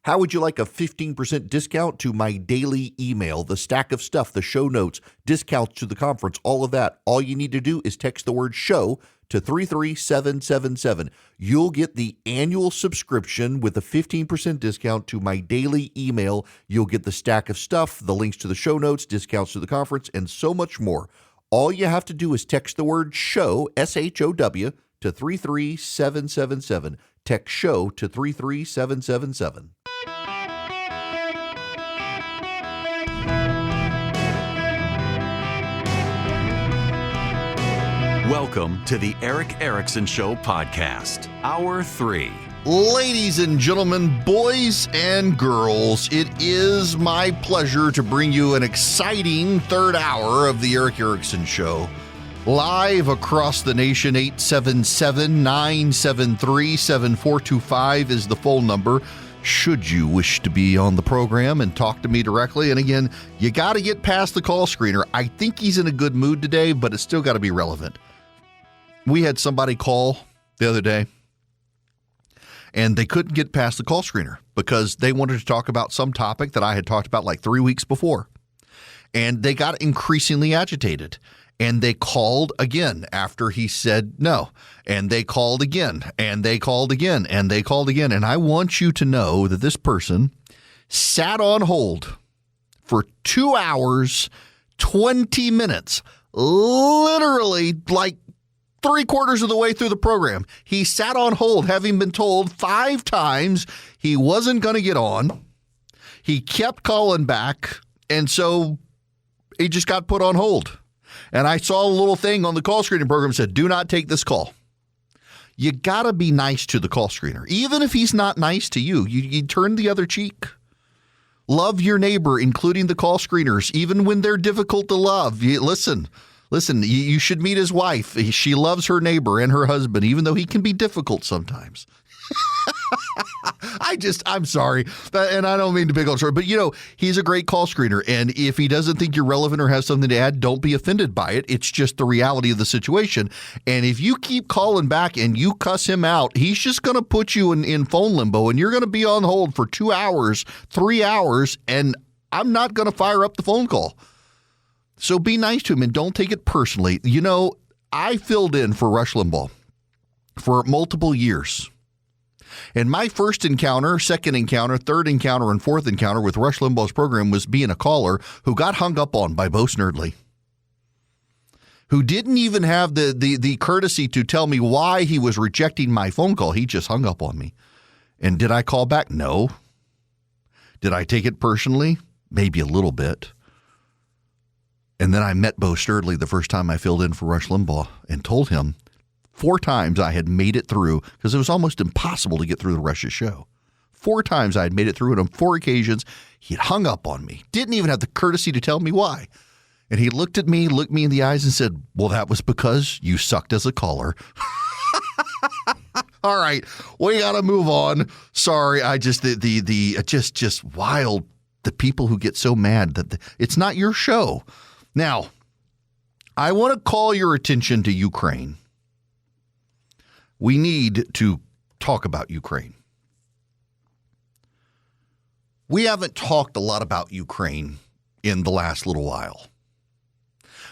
How would you like a 15% discount to my daily email, the stack of stuff, the show notes, discounts to the conference, all of that? All you need to do is text the word show to 33777. You'll get the annual subscription with a 15% discount to my daily email. You'll get the stack of stuff, the links to the show notes, discounts to the conference, and so much more. All you have to do is text the word show, SHOW, to 33777. Text show to 33777. Welcome to the Eric Erickson Show podcast, Hour 3. Ladies and gentlemen, boys and girls, it is my pleasure to bring you an exciting third hour of the Eric Erickson Show. Live across the nation, 877-973-7425 is the phone number, should you wish to be on the program and talk to me directly. And again, you got to get past the call screener. I think he's in a good mood today, but it's still got to be relevant. We had somebody call the other day, and they couldn't get past the call screener because they wanted to talk about some topic that I had talked about like 3 weeks before. And they got increasingly agitated. And they called again after he said no. And they called again, and they called again, and they called again. And I want you to know that this person sat on hold for 2 hours, 20 minutes, literally like 3/4 of the way through the program. He sat on hold, having been told 5 times he wasn't going to get on. He kept calling back, and so he just got put on hold. And I saw a little thing on the call screening program that said, do not take this call. You got to be nice to the call screener. Even if he's not nice to you, you turn the other cheek. Love your neighbor, including the call screeners, even when they're difficult to love. Listen, you should meet his wife. She loves her neighbor and her husband, even though he can be difficult sometimes. I'm sorry, and I don't mean to pick on story, but he's a great call screener, and if he doesn't think you're relevant or has something to add, don't be offended by it. It's just the reality of the situation, and if you keep calling back and you cuss him out, he's just going to put you in phone limbo, and you're going to be on hold for 2 hours, 3 hours, and I'm not going to fire up the phone call. So be nice to him and don't take it personally. I filled in for Rush Limbaugh for multiple years. And my first encounter, second encounter, third encounter, and fourth encounter with Rush Limbaugh's program was being a caller who got hung up on by Bo Snerdley, who didn't even have the courtesy to tell me why he was rejecting my phone call. He just hung up on me. And did I call back? No. Did I take it personally? Maybe a little bit. And then I met Bo Snerdley the first time I filled in for Rush Limbaugh and told him 4 times I had made it through, because it was almost impossible to get through the Rush's show. 4 times I had made it through, and on 4 occasions, he had hung up on me. Didn't even have the courtesy to tell me why. And he looked me in the eyes and said, well, that was because you sucked as a caller. All right, we got to move on. Sorry, I just, just wild, the people who get so mad that it's not your show. Now, I want to call your attention to Ukraine. We need to talk about Ukraine. We haven't talked a lot about Ukraine in the last little while.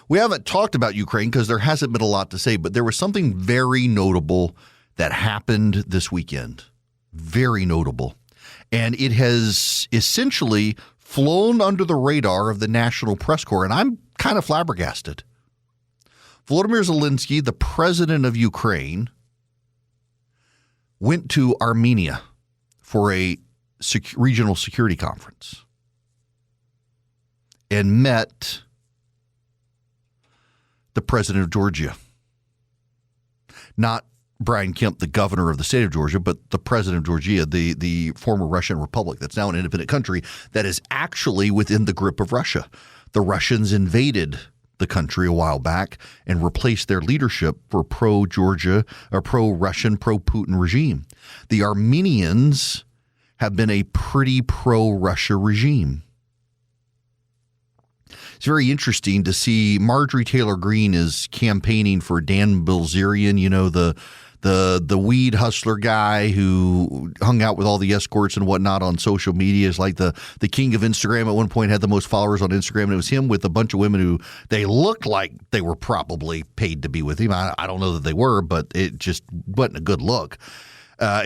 We haven't talked about Ukraine because there hasn't been a lot to say, but there was something very notable that happened this weekend. Very notable. And it has essentially flown under the radar of the National Press Corps, and I'm kind of flabbergasted. Volodymyr Zelensky, the president of Ukraine, went to Armenia for a regional security conference and met the president of Georgia. Not Brian Kemp, the governor of the state of Georgia, but the president of Georgia, the former Russian republic that's now an independent country that is actually within the grip of Russia. The Russians invaded the country a while back and replaced their leadership for pro-Georgia or pro-Russian, pro-Putin regime. The Armenians have been a pretty pro-Russia regime. It's very interesting to see Marjorie Taylor Greene is campaigning for Dan Bilzerian, the weed hustler guy who hung out with all the escorts and whatnot on social media is like the king of Instagram. At one point had the most followers on Instagram, and it was him with a bunch of women who they looked like they were probably paid to be with him. I don't know that they were, but it just wasn't a good look.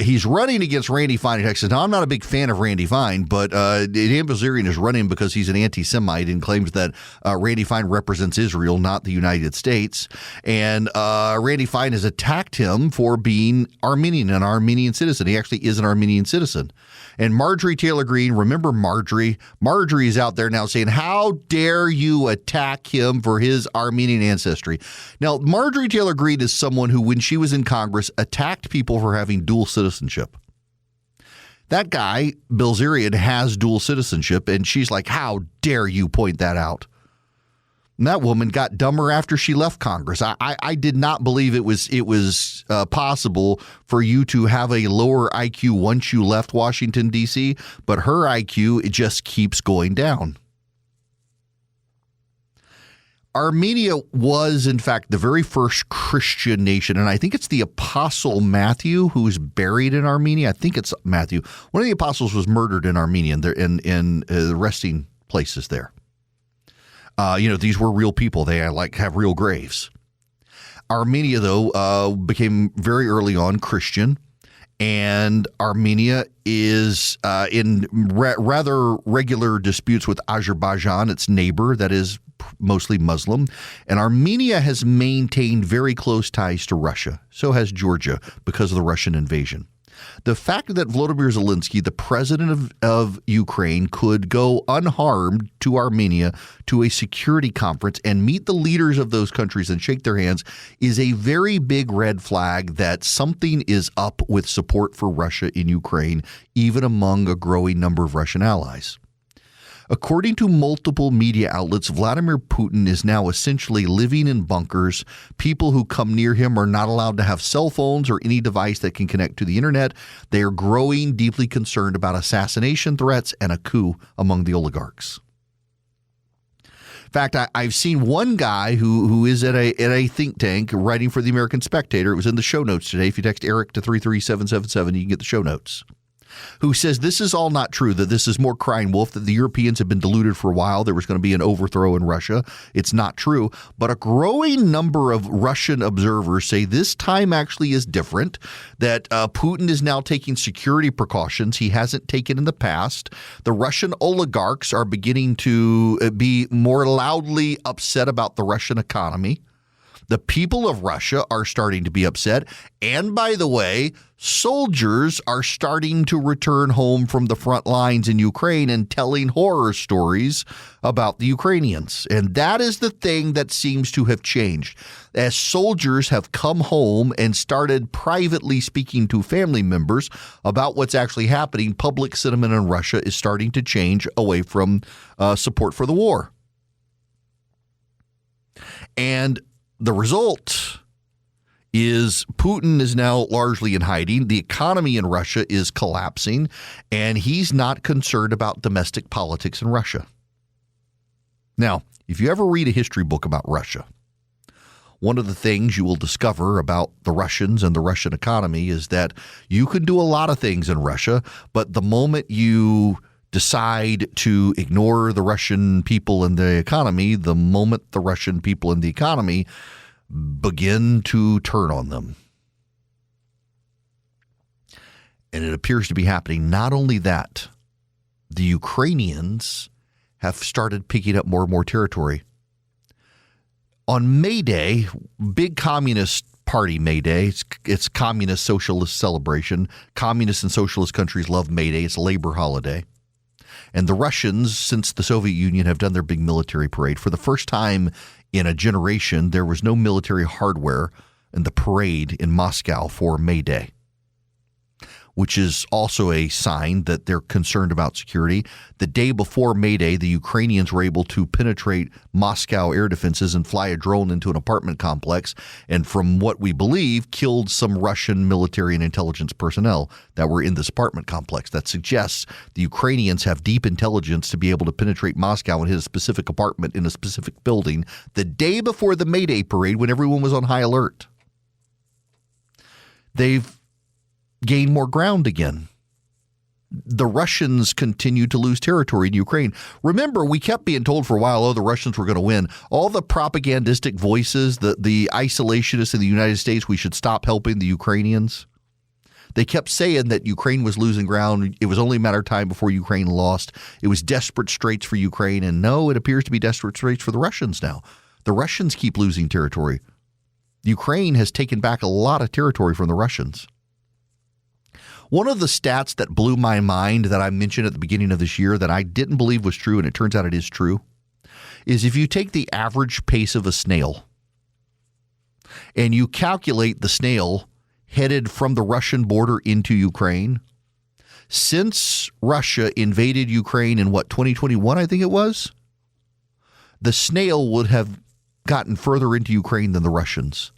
He's running against Randy Fine in Texas. Now, I'm not a big fan of Randy Fine, but Dan Bilzerian is running because he's an anti-Semite and claims that Randy Fine represents Israel, not the United States. And Randy Fine has attacked him for being Armenian, an Armenian citizen. He actually is an Armenian citizen. And Marjorie Taylor Greene, remember Marjorie? Marjorie is out there now saying, how dare you attack him for his Armenian ancestry? Now, Marjorie Taylor Greene is someone who, when she was in Congress, attacked people for having dual citizenship. That guy, Bilzerian, has dual citizenship, and she's like, how dare you point that out? And that woman got dumber after she left Congress. I did not believe it was possible for you to have a lower IQ once you left Washington, D.C., but her IQ, it just keeps going down. Armenia was, in fact, the very first Christian nation, and I think it's the Apostle Matthew who's buried in Armenia. I think it's Matthew. One of the apostles was murdered in Armenia, and they're in the resting places there. These were real people. They have real graves. Armenia, though, became very early on Christian, and Armenia is in rather regular disputes with Azerbaijan, its neighbor, that is mostly Muslim. And Armenia has maintained very close ties to Russia. So has Georgia because of the Russian invasion. The fact that Volodymyr Zelensky, the president of Ukraine, could go unharmed to Armenia to a security conference and meet the leaders of those countries and shake their hands is a very big red flag that something is up with support for Russia in Ukraine, even among a growing number of Russian allies. According to multiple media outlets, Vladimir Putin is now essentially living in bunkers. People who come near him are not allowed to have cell phones or any device that can connect to the internet. They are growing deeply concerned about assassination threats and a coup among the oligarchs. In fact, I've seen one guy who is at a think tank writing for the American Spectator. It was in the show notes today. If you text Eric to 33777, you can get the show notes. Who says this is all not true, that this is more crying wolf, that the Europeans have been deluded for a while, there was going to be an overthrow in Russia. It's not true. But a growing number of Russian observers say this time actually is different, that Putin is now taking security precautions he hasn't taken in the past. The Russian oligarchs are beginning to be more loudly upset about the Russian economy. The people of Russia are starting to be upset. And by the way, soldiers are starting to return home from the front lines in Ukraine and telling horror stories about the Ukrainians. And that is the thing that seems to have changed. As soldiers have come home and started privately speaking to family members about what's actually happening, public sentiment in Russia is starting to change away from support for the war. And the result is Putin is now largely in hiding. The economy in Russia is collapsing, and he's not concerned about domestic politics in Russia. Now, if you ever read a history book about Russia, one of the things you will discover about the Russians and the Russian economy is that you can do a lot of things in Russia, but the moment you decide to ignore the Russian people and the economy, the moment the Russian people and the economy begin to turn on them. And it appears to be happening. Not only that, the Ukrainians have started picking up more and more territory. On May Day, big Communist Party May Day, it's communist socialist celebration. Communist and socialist countries love May Day. It's a labor holiday. And the Russians, since the Soviet Union, have done their big military parade. For the first time in a generation, there was no military hardware in the parade in Moscow for May Day, which is also a sign that they're concerned about security. The day before May Day, the Ukrainians were able to penetrate Moscow air defenses and fly a drone into an apartment complex, and from what we believe, killed some Russian military and intelligence personnel that were in this apartment complex. That suggests the Ukrainians have deep intelligence to be able to penetrate Moscow and hit a specific apartment in a specific building the day before the May Day parade when everyone was on high alert. they've gained more ground again. The Russians continue to lose territory in Ukraine. Remember, we kept being told for a while, oh, the Russians were going to win. All the propagandistic voices, the isolationists in the United States, we should stop helping the Ukrainians. They kept saying that Ukraine was losing ground. It was only a matter of time before Ukraine lost. It was desperate straits for Ukraine. And no, it appears to be desperate straits for the Russians now. The Russians keep losing territory. Ukraine has taken back a lot of territory from the Russians. One of the stats that blew my mind that I mentioned at the beginning of this year that I didn't believe was true, and it turns out it is true, is if you take the average pace of a snail and you calculate the snail headed from the Russian border into Ukraine, since Russia invaded Ukraine in 2021, I think it was, the snail would have gotten further into Ukraine than the Russians.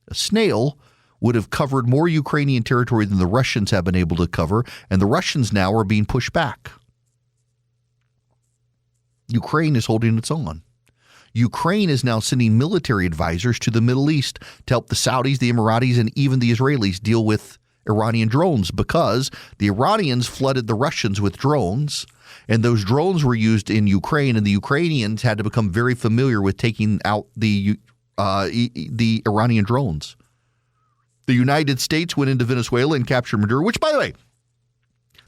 A snail would have covered more Ukrainian territory than the Russians have been able to cover, and the Russians now are being pushed back. Ukraine is holding its own. Ukraine is now sending military advisors to the Middle East to help the Saudis, the Emiratis, and even the Israelis deal with Iranian drones, because the Iranians flooded the Russians with drones, and those drones were used in Ukraine, and the Ukrainians had to become very familiar with taking out the Iranian drones. The United States went into Venezuela and captured Maduro, which, by the way,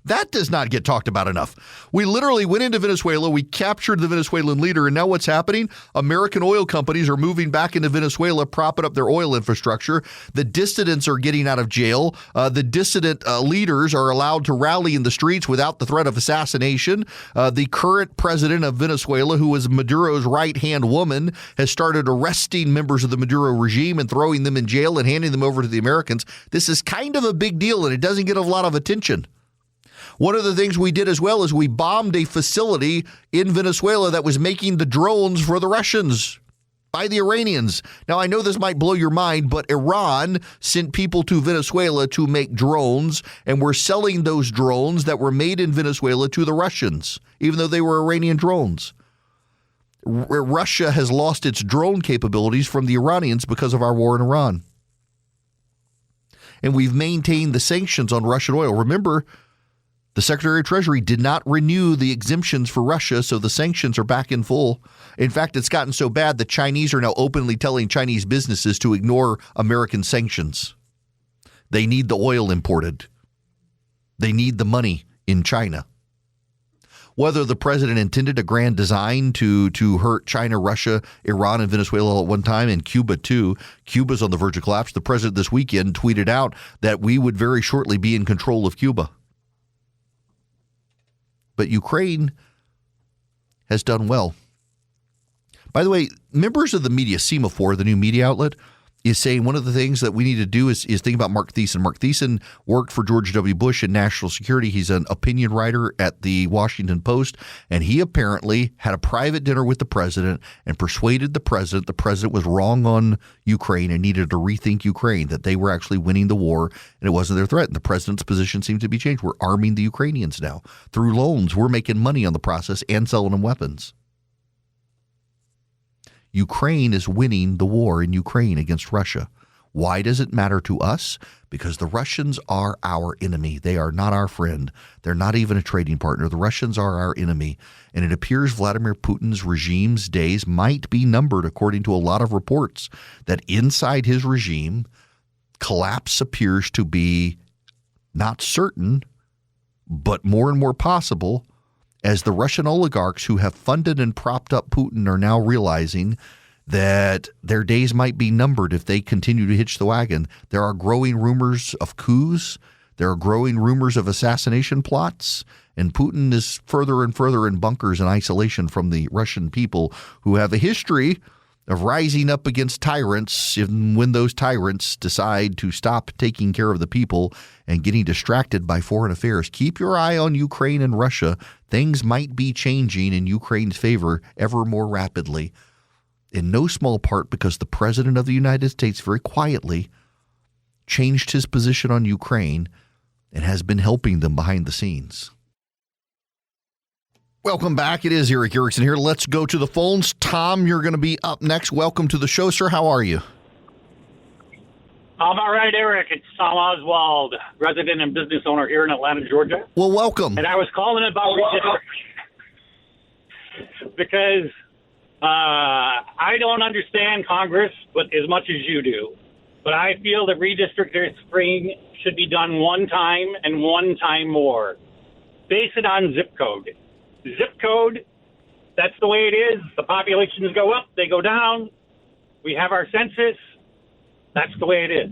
that does not get talked about enough. We literally went into Venezuela, we captured the Venezuelan leader, and now what's happening? American oil companies are moving back into Venezuela, propping up their oil infrastructure. The dissidents are getting out of jail. The dissident leaders are allowed to rally in the streets without the threat of assassination. The current president of Venezuela, who is Maduro's right-hand woman, has started arresting members of the Maduro regime and throwing them in jail and handing them over to the Americans. This is kind of a big deal, and it doesn't get a lot of attention. One of the things we did as well is we bombed a facility in Venezuela that was making the drones for the Russians by the Iranians. Now, I know this might blow your mind, but Iran sent people to Venezuela to make drones, and we're selling those drones that were made in Venezuela to the Russians, even though they were Iranian drones. Russia has lost its drone capabilities from the Iranians because of our war in Iran. And we've maintained the sanctions on Russian oil. Remember, the Secretary of Treasury did not renew the exemptions for Russia, so the sanctions are back in full. In fact, it's gotten so bad the Chinese are now openly telling Chinese businesses to ignore American sanctions. They need the oil imported. They need the money in China. Whether the president intended a grand design to hurt China, Russia, Iran, and Venezuela all at one time, and Cuba too. Cuba's on the verge of collapse. The president this weekend tweeted out that we would very shortly be in control of Cuba. But Ukraine has done well. By the way, members of the media, Semaphore, the new media outlet, is saying one of the things that we need to do is think about Mark Thiessen. Mark Thiessen worked for George W. Bush in national security. He's an opinion writer at the Washington Post, and he apparently had a private dinner with the president and persuaded the president was wrong on Ukraine and needed to rethink Ukraine, that they were actually winning the war and it wasn't their threat. And the president's position seems to be changed. We're arming the Ukrainians now. Through loans, we're making money on the process and selling them weapons. Ukraine is winning the war in Ukraine against Russia. Why does it matter to us? Because the Russians are our enemy. They are not our friend. They're not even a trading partner. The Russians are our enemy. And it appears Vladimir Putin's regime's days might be numbered, according to a lot of reports, that inside his regime, collapse appears to be not certain, but more and more possible, as the Russian oligarchs who have funded and propped up Putin are now realizing that their days might be numbered if they continue to hitch the wagon. There are growing rumors of coups. There are growing rumors of assassination plots. And Putin is further and further in bunkers and isolation from the Russian people, who have a history of rising up against tyrants when those tyrants decide to stop taking care of the people and getting distracted by foreign affairs. Keep your eye on Ukraine and Russia. Things might be changing in Ukraine's favor ever more rapidly, in no small part because the President of the United States very quietly changed his position on Ukraine and has been helping them behind the scenes. Welcome back. It is Eric Erickson here. Let's go to the phones. Tom, you're going to be up next. Welcome to the show, sir. How are you? All right, Eric. It's Tom Oswald, resident and business owner here in Atlanta, Georgia. Well, welcome. And I was calling about because I don't understand Congress but as much as you do. But I feel that redistricting should be done one time and one time more. Base it on zip code. Zip code, that's the way it is. The populations go up, they go down. We have our census. That's the way it is.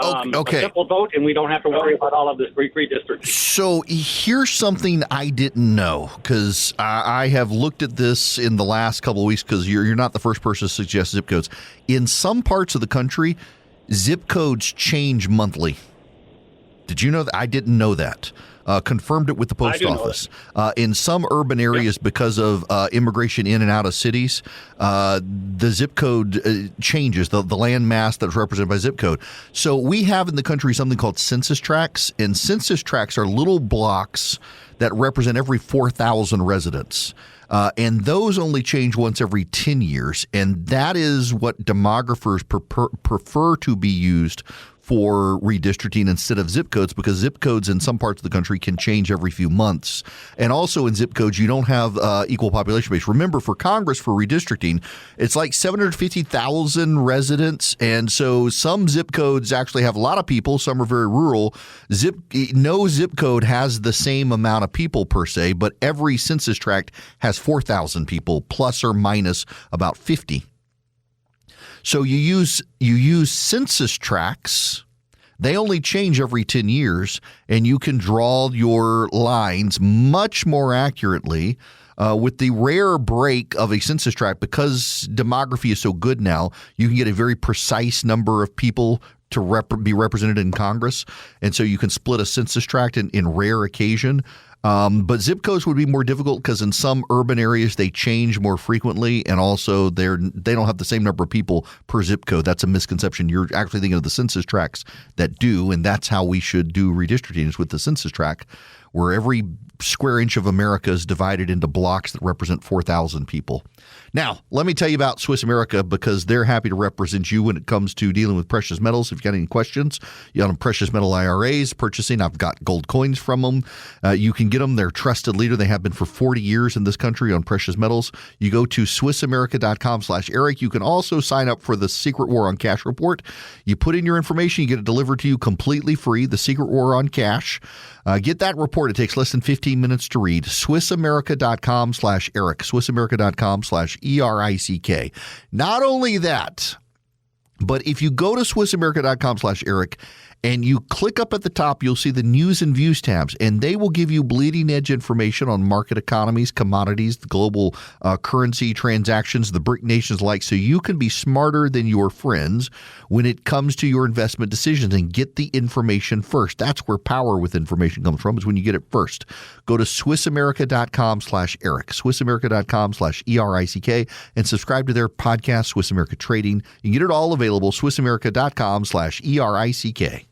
Okay. A simple vote, and we don't have to worry about all of this redistricting. So here's something I didn't know, because I have looked at this in the last couple of weeks, because you're not the first person to suggest zip codes. In some parts of the country, zip codes change monthly. Did you know that? I didn't know that. Confirmed it with the post office. In some urban areas, because of immigration in and out of cities, the zip code changes, the land mass that's represented by zip code. So we have in the country something called census tracts, and census tracts are little blocks that represent every 4,000 residents. And those only change once every 10 years, and that is what demographers prefer to be used for redistricting instead of zip codes, because zip codes in some parts of the country can change every few months. And also in zip codes, you don't have equal population base. Remember, for Congress, for redistricting, it's like 750,000 residents. And so some zip codes actually have a lot of people. Some are very rural. No zip code has the same amount of people per se, but every census tract has 4,000 people, plus or minus about 50. So you use census tracts. They only change every 10 years, and you can draw your lines much more accurately. With the rare break of a census tract, because demography is so good now, you can get a very precise number of people to be represented in Congress, and so you can split a census tract in rare occasion. But zip codes would be more difficult because in some urban areas they change more frequently, and also they don't have the same number of people per zip code. That's a misconception. You're actually thinking of the census tracts that do, and that's how we should do redistricting, is with the census tract, where every square inch of America is divided into blocks that represent 4,000 people. Now, let me tell you about Swiss America, because they're happy to represent you when it comes to dealing with precious metals. If you've got any questions, you got precious metal IRAs, purchasing, I've got gold coins from them. You can get them. They're a trusted leader. They have been for 40 years in this country on precious metals. You go to SwissAmerica.com/Eric. You can also sign up for the Secret War on Cash report. You put in your information, you get it delivered to you completely free, the Secret War on Cash. Get that report. It takes less than 15 minutes to read. SwissAmerica.com/Eric. SwissAmerica.com/ERICK. Not only that, but if you go to SwissAmerica.com/Eric and you click up at the top, you'll see the News and Views tabs, and they will give you bleeding edge information on market economies, commodities, the global currency transactions, the BRIC nations alike, so you can be smarter than your friends when it comes to your investment decisions and get the information first. That's where power with information comes from, is when you get it first. Go to SwissAmerica.com/Eric, SwissAmerica.com/ERICK, and subscribe to their podcast, Swiss America Trading. You can get it all available, SwissAmerica.com/ERICK.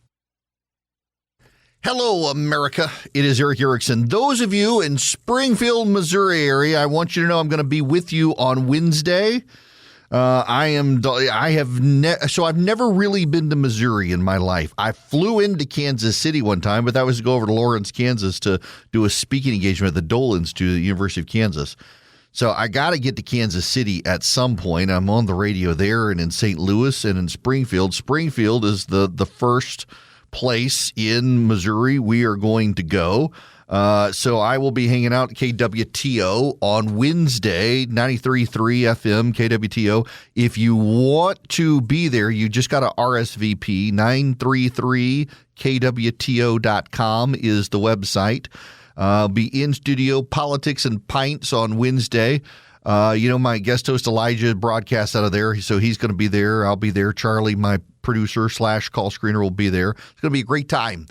Hello, America. It is Eric Erickson. Those of you in Springfield, Missouri area, I want you to know I'm going to be with you on Wednesday. I've never really been to Missouri in my life. I flew into Kansas City one time, but that was to go over to Lawrence, Kansas to do a speaking engagement at the Dole Institute at the University of Kansas. So I got to get to Kansas City at some point. I'm on the radio there and in St. Louis and in Springfield. Springfield is the first place in Missouri we are going to go. So I will be hanging out at KWTO on Wednesday, 93.3 FM, KWTO. If you want to be there, you just got to RSVP. 933kwto.com is the website. Be in studio, Politics and Pints on Wednesday. My guest host Elijah broadcasts out of there, so he's going to be there. I'll be there. Charlie, my producer / call screener, will be there. It's going to be a great time.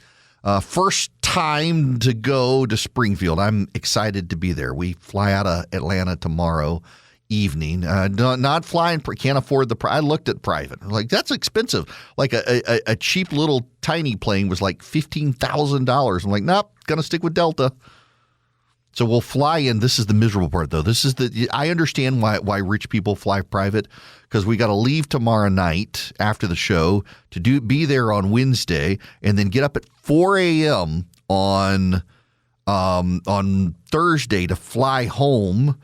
First time to go to Springfield. I'm excited to be there. We fly out of Atlanta tomorrow evening. Not flying, can't afford I looked at private. I'm like, that's expensive. Like a cheap little tiny plane was like $15,000. I'm like, nope, going to stick with Delta. So we'll fly in. This is the miserable part, though. I understand why rich people fly private, because we got to leave tomorrow night after the show to be there on Wednesday, and then get up at 4 a.m. on Thursday to fly home,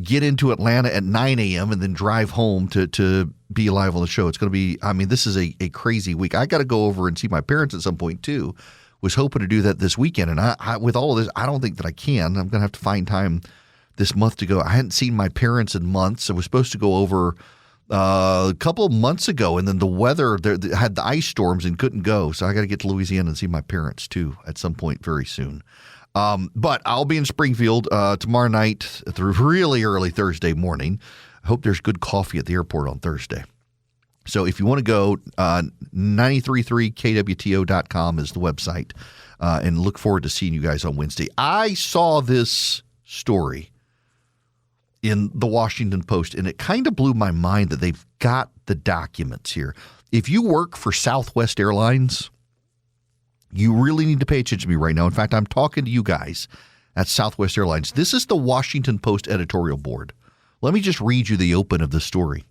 get into Atlanta at 9 a.m. and then drive home to be live on the show. It's going to be, this is a crazy week. I got to go over and see my parents at some point too. Was hoping to do that this weekend. And I with all of this, I don't think that I can. I'm going to have to find time this month to go. I hadn't seen my parents in months. I was supposed to go over a couple of months ago, and then the weather had the ice storms and couldn't go. So I got to get to Louisiana and see my parents too at some point very soon. But I'll be in Springfield tomorrow night through really early Thursday morning. I hope there's good coffee at the airport on Thursday. So if you want to go, 933kwto.com is the website, and look forward to seeing you guys on Wednesday. I saw this story in the Washington Post, and it kind of blew my mind that they've got the documents here. If you work for Southwest Airlines, you really need to pay attention to me right now. In fact, I'm talking to you guys at Southwest Airlines. This is the Washington Post editorial board. Let me just read you the open of the story.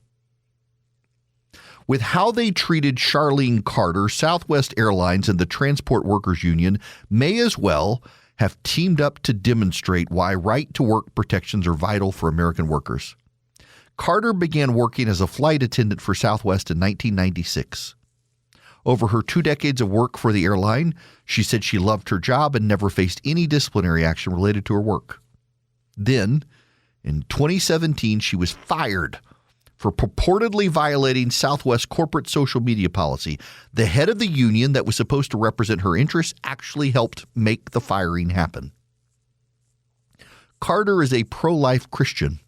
With how they treated Charlene Carter, Southwest Airlines and the Transport Workers Union may as well have teamed up to demonstrate why right-to-work protections are vital for American workers. Carter began working as a flight attendant for Southwest in 1996. Over her 2 decades of work for the airline, she said she loved her job and never faced any disciplinary action related to her work. Then, in 2017, she was fired for purportedly violating Southwest corporate social media policy. The head of the union that was supposed to represent her interests actually helped make the firing happen. Carter is a pro-life Christian.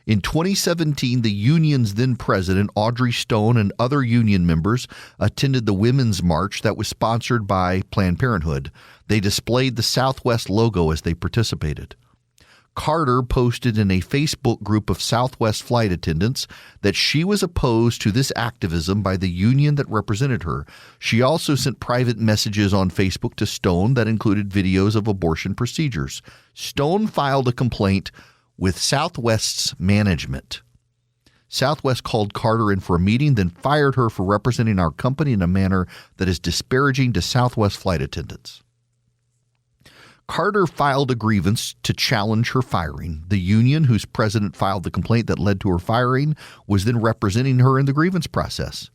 In 2017, the union's then president, Audrey Stone, and other union members attended the Women's March that was sponsored by Planned Parenthood. They displayed the Southwest logo as they participated. Carter posted in a Facebook group of Southwest flight attendants that she was opposed to this activism by the union that represented her. She also sent private messages on Facebook to Stone that included videos of abortion procedures. Stone filed a complaint with Southwest's management. Southwest called Carter in for a meeting, then fired her for representing our company in a manner that is disparaging to Southwest flight attendants. Carter filed a grievance to challenge her firing. The union, whose president filed the complaint that led to her firing, was then representing her in the grievance process.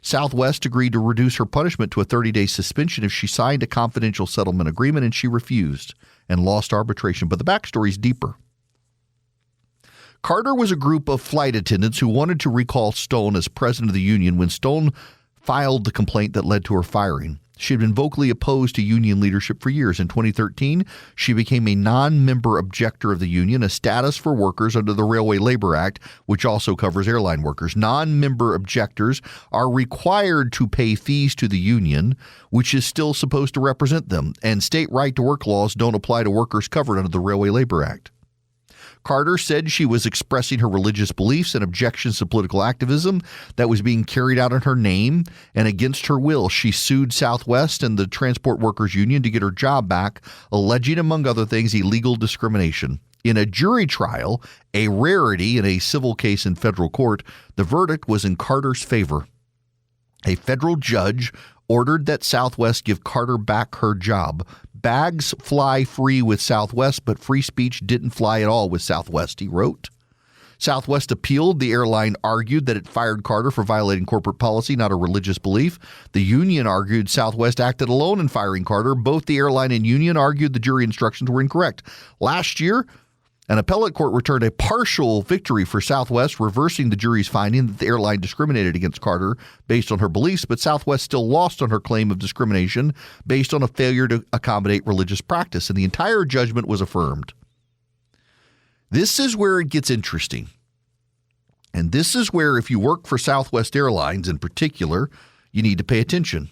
Southwest agreed to reduce her punishment to a 30-day suspension if she signed a confidential settlement agreement, and she refused and lost arbitration. But the backstory is deeper. Carter was a group of flight attendants who wanted to recall Stone as president of the union when Stone filed the complaint that led to her firing. She had been vocally opposed to union leadership for years. In 2013, she became a non-member objector of the union, a status for workers under the Railway Labor Act, which also covers airline workers. Non-member objectors are required to pay fees to the union, which is still supposed to represent them, and state right-to-work laws don't apply to workers covered under the Railway Labor Act. Carter said she was expressing her religious beliefs and objections to political activism that was being carried out in her name, and against her will, she sued Southwest and the Transport Workers Union to get her job back, alleging, among other things, illegal discrimination. In a jury trial, a rarity in a civil case in federal court, the verdict was in Carter's favor. A federal judge ordered that Southwest give Carter back her job. Bags fly free with Southwest, but free speech didn't fly at all with Southwest, he wrote. Southwest appealed. The airline argued that it fired Carter for violating corporate policy, not a religious belief. The union argued Southwest acted alone in firing Carter. Both the airline and union argued the jury instructions were incorrect. Last year, an appellate court returned a partial victory for Southwest, reversing the jury's finding that the airline discriminated against Carter based on her beliefs, but Southwest still lost on her claim of discrimination based on a failure to accommodate religious practice, and the entire judgment was affirmed. This is where it gets interesting. And this is where, if you work for Southwest Airlines in particular, you need to pay attention.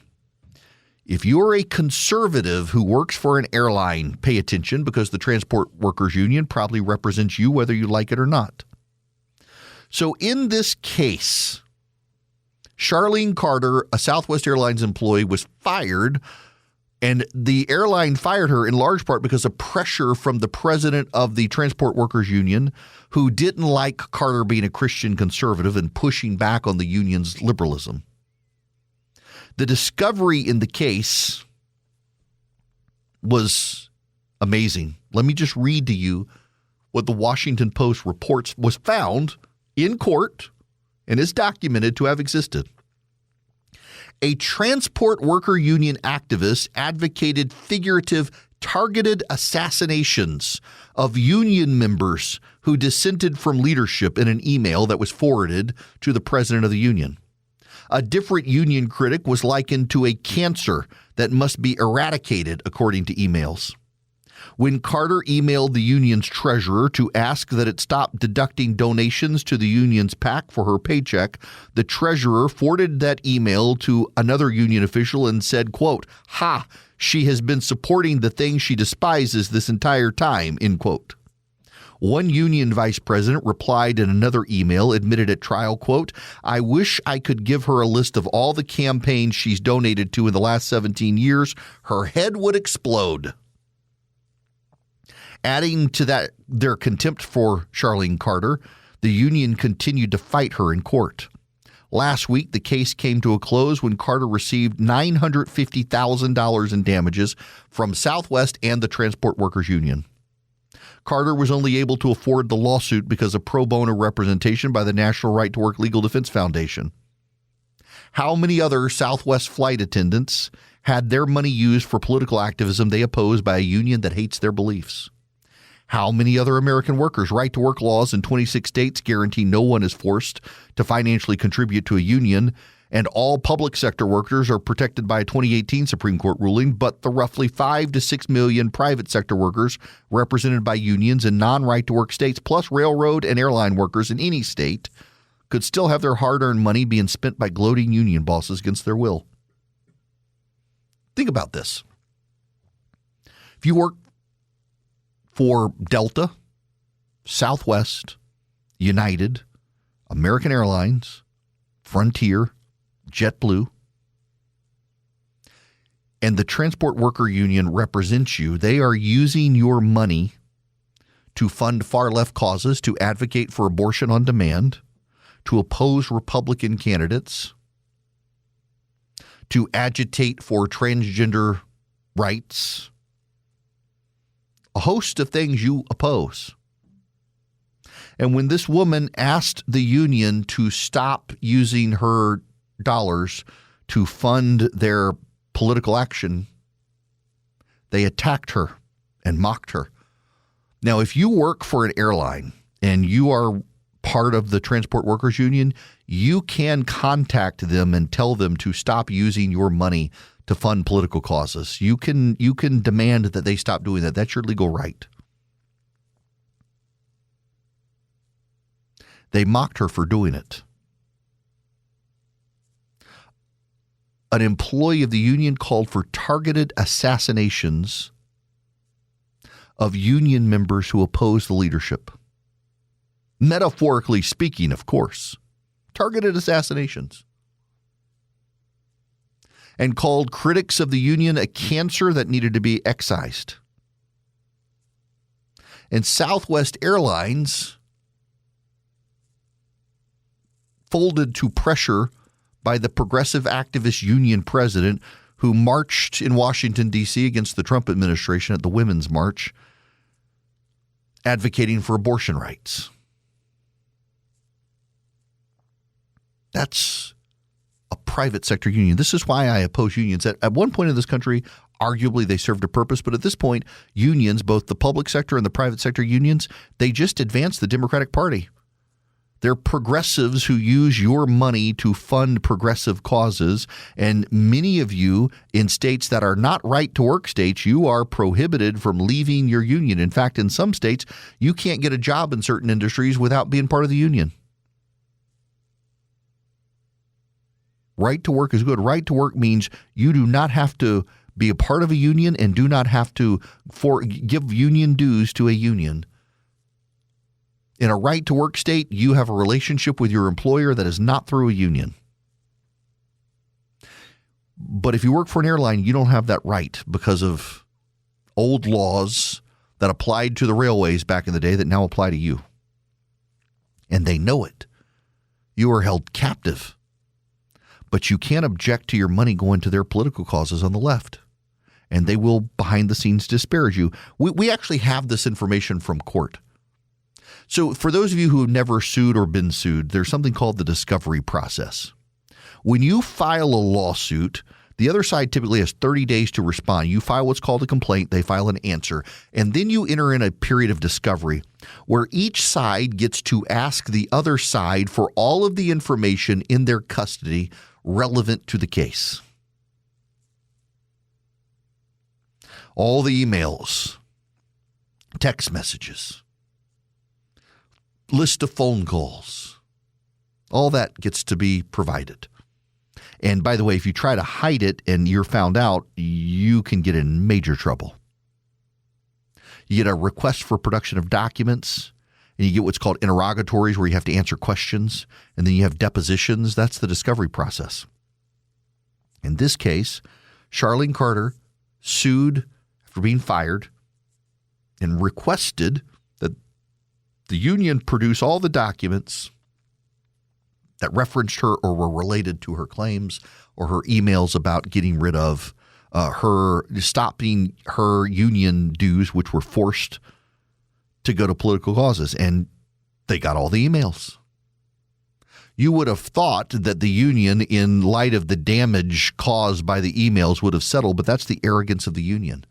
If you're a conservative who works for an airline, pay attention, because the Transport Workers Union probably represents you whether you like it or not. So in this case, Charlene Carter, a Southwest Airlines employee, was fired And the airline fired her in large part because of pressure from the president of the Transport Workers Union, who didn't like Carter being a Christian conservative and pushing back on the union's liberalism. The discovery in the case was amazing. Let me just read to you what the Washington Post reports was found in court and is documented to have existed. A transport worker union activist advocated figurative targeted assassinations of union members who dissented from leadership in an email that was forwarded to the president of the union. A different union critic was likened to a cancer that must be eradicated, according to emails. When Carter emailed the union's treasurer to ask that it stop deducting donations to the union's PAC for her paycheck, the treasurer forwarded that email to another union official and said, quote, "Ha, she has been supporting the thing she despises this entire time," end quote. One union vice president replied in another email, admitted at trial, quote, "I wish I could give her a list of all the campaigns she's donated to in the last 17 years. Her head would explode." Adding to that their contempt for Charlene Carter, the union continued to fight her in court. Last week, the case came to a close when Carter received $950,000 in damages from Southwest and the Transport Workers Union. Carter was only able to afford the lawsuit because of pro bono representation by the National Right to Work Legal Defense Foundation. How many other Southwest flight attendants had their money used for political activism they oppose by a union that hates their beliefs? How many other American workers' right-to-work laws in 26 states guarantee no one is forced to financially contribute to a union, and all public sector workers are protected by a 2018 Supreme Court ruling, but the roughly 5 to 6 million private sector workers represented by unions in non-right-to-work states, plus railroad and airline workers in any state, could still have their hard-earned money being spent by gloating union bosses against their will? Think about this. If you work for Delta, Southwest, United, American Airlines, Frontier, JetBlue, and the Transport Worker Union represents you, they are using your money to fund far-left causes, to advocate for abortion on demand, to oppose Republican candidates, to agitate for transgender rights, a host of things you oppose. And when this woman asked the union to stop using her dollars to fund their political action, they attacked her and mocked her. Now, if you work for an airline and you are part of the Transport Workers Union, you can contact them and tell them to stop using your money to fund political causes. You can demand that they stop doing that. That's your legal right. They mocked her for doing it. An employee of the union called for targeted assassinations of union members who oppose the leadership. Metaphorically speaking, of course. Targeted assassinations. And called critics of the union a cancer that needed to be excised. And Southwest Airlines folded to pressure by the progressive activist union president who marched in Washington, D.C. against the Trump administration at the Women's March, advocating for abortion rights. That's a private sector union. This is why I oppose unions. At one point in this country, arguably they served a purpose, but at this point, unions, both the public sector and the private sector unions, they just advance the Democratic Party. They're progressives who use your money to fund progressive causes, and many of you in states that are not right-to-work states, you are prohibited from leaving your union. In fact, in some states, you can't get a job in certain industries without being part of the union. Right to work is good. Right to work means you do not have to be a part of a union and do not have to give union dues to a union. In a right to work state, you have a relationship with your employer that is not through a union. But if you work for an airline, you don't have that right because of old laws that applied to the railways back in the day that now apply to you. And they know it. You are held captive. But you can't object to your money going to their political causes on the left. And they will, behind the scenes, disparage you. We actually have this information from court. So for those of you who have never sued or been sued, there's something called the discovery process. When you file a lawsuit, the other side typically has 30 days to respond. You file what's called a complaint. They file an answer. And then you enter in a period of discovery where each side gets to ask the other side for all of the information in their custody relevant to the case. All the emails, text messages, list of phone calls, all that gets to be provided. And by the way, if you try to hide it and you're found out, you can get in major trouble. You get a request for production of documents, and you get what's called interrogatories where you have to answer questions, and then you have depositions. That's the discovery process. In this case, Charlene Carter sued after being fired and requested that the union produce all the documents that referenced her or were related to her claims or her emails about getting rid of her, stopping her union dues, which were forced to go to political causes. And they got all the emails. You would have thought that the union, in light of the damage caused by the emails, would have settled, but that's the arrogance of the union.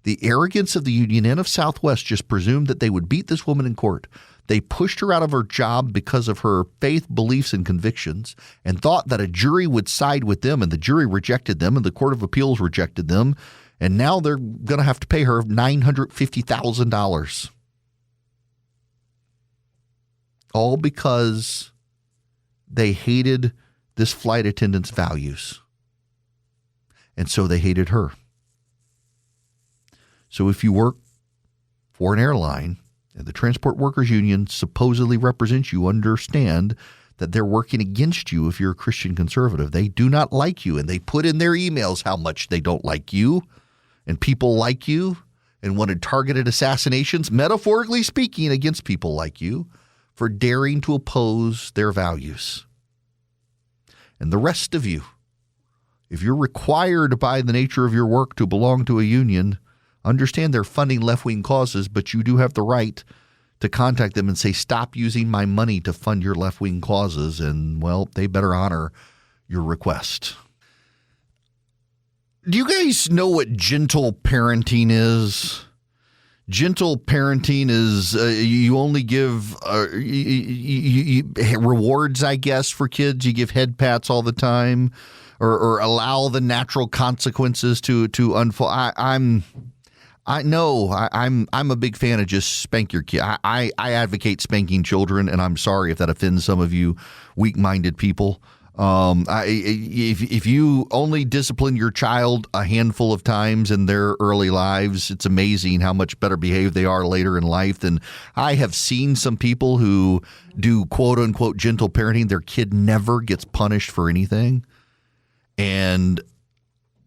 The arrogance of the union and of Southwest just presumed that they would beat this woman in court. They pushed her out of her job because of her faith, beliefs, and convictions, and thought that a jury would side with them, and the jury rejected them, and the Court of Appeals rejected them, and now they're going to have to pay her $950,000. All because they hated this flight attendant's values. And so they hated her. So if you work for an airline and the Transport Workers Union supposedly represents you, understand that they're working against you if you're a Christian conservative. They do not like you, and they put in their emails how much they don't like you, and people like you, and wanted targeted assassinations, metaphorically speaking, against people like you for daring to oppose their values. And the rest of you, if you're required by the nature of your work to belong to a union, understand they're funding left-wing causes, but you do have the right to contact them and say, stop using my money to fund your left-wing causes, and, well, they better honor your request. Do you guys know what gentle parenting is? Gentle parenting is you only give rewards, I guess, for kids. You give head pats all the time, or allow the natural consequences to unfold. I'm a big fan of just spank your kid. I advocate spanking children, and I'm sorry if that offends some of you weak-minded people. If you only discipline your child a handful of times in their early lives, it's amazing how much better behaved they are later in life. And I have seen some people who do quote unquote gentle parenting. Their kid never gets punished for anything. And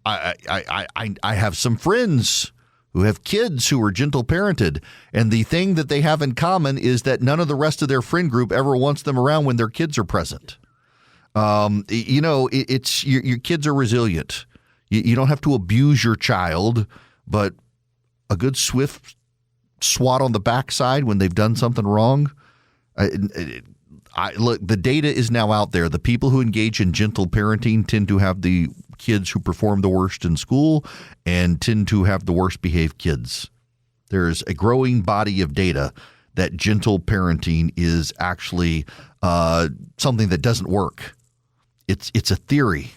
I have some friends who have kids who are gentle parented. And the thing that they have in common is that none of the rest of their friend group ever wants them around when their kids are present. It's your kids are resilient. You don't have to abuse your child, but a good swift swat on the backside when they've done something wrong. Look, the data is now out there. The people who engage in gentle parenting tend to have the kids who perform the worst in school and tend to have the worst behaved kids. There's a growing body of data that gentle parenting is actually something that doesn't work. It's a theory.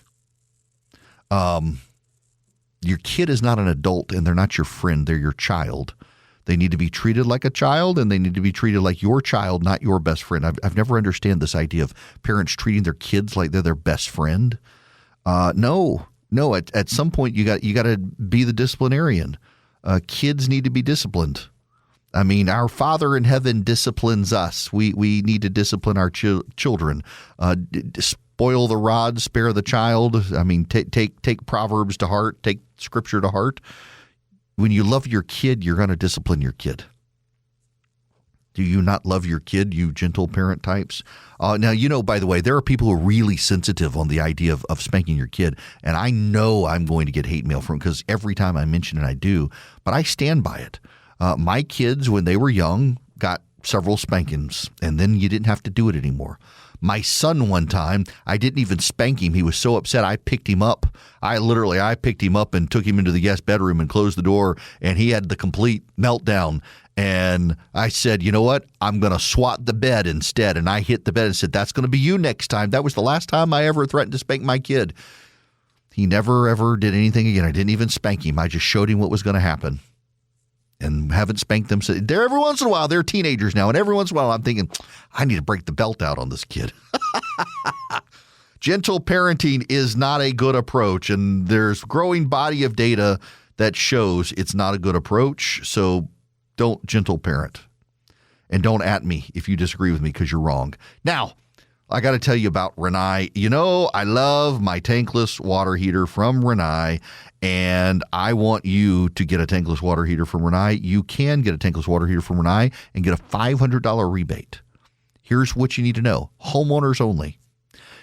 Your kid is not an adult, and they're not your friend. They're your child. They need to be treated like a child, and they need to be treated like your child, not your best friend. I've never understood this idea of parents treating their kids like they're their best friend. No. At some point, you got to be the disciplinarian. Kids need to be disciplined. I mean, our Father in heaven disciplines us. We need to discipline our children. spoil the rod, spare the child. I mean, take Proverbs to heart, take Scripture to heart. When you love your kid, you're going to discipline your kid. Do you not love your kid, you gentle parent types? Now, by the way, there are people who are really sensitive on the idea of spanking your kid. And I know I'm going to get hate mail from because every time I mention it, I do. But I stand by it. My kids, when they were young, got several spankings. And then you didn't have to do it anymore. My son one time, I didn't even spank him. He was so upset. I picked him up. I picked him up and took him into the guest bedroom and closed the door. And he had the complete meltdown. And I said, you know what? I'm going to swat the bed instead. And I hit the bed and said, that's going to be you next time. That was the last time I ever threatened to spank my kid. He never, ever did anything again. I didn't even spank him. I just showed him what was going to happen. And haven't spanked them. So they're every once in a while, they're teenagers now. And every once in a while, I'm thinking, I need to break the belt out on this kid. Gentle parenting is not a good approach. And there's growing body of data that shows it's not a good approach. So don't gentle parent. And don't at me if you disagree with me because you're wrong. Now, I got to tell you about Rinnai. I love my tankless water heater from Rinnai, and I want you to get a tankless water heater from Rinnai. You can get a tankless water heater from Rinnai and get a $500 rebate. Here's what you need to know. Homeowners only.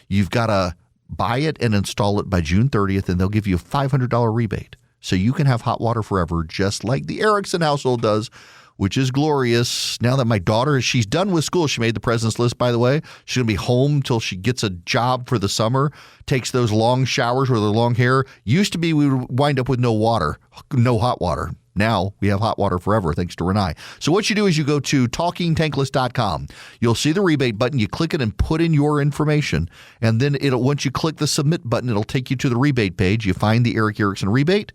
You've got to buy it and install it by June 30th, and they'll give you a $500 rebate. So you can have hot water forever, just like the Erickson household does, which is glorious. Now that my daughter, she's done with school. She made the president's list, by the way. She's going to be home till she gets a job for the summer, takes those long showers with her long hair. Used to be we would wind up with no water, no hot water. Now we have hot water forever thanks to Rinnai. So what you do is you go to talkingtankless.com. You'll see the rebate button. You click it and put in your information. And then once you click the submit button, it'll take you to the rebate page. You find the Eric Erickson rebate.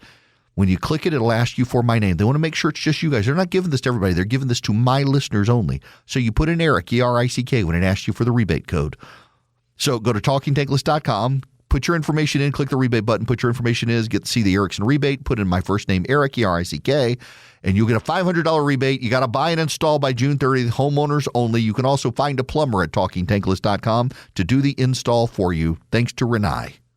When you click it, it'll ask you for my name. They want to make sure it's just you guys. They're not giving this to everybody. They're giving this to my listeners only. So you put in Eric, E-R-I-C-K, when it asks you for the rebate code. So go to talkingtankless.com, put your information in, click the rebate button, put your information in, get to see the Erickson rebate, put in my first name, Eric, E-R-I-C-K, and you'll get a $500 rebate. You got to buy and install by June 30th, homeowners only. You can also find a plumber at talkingtankless.com to do the install for you, thanks to Rinnai.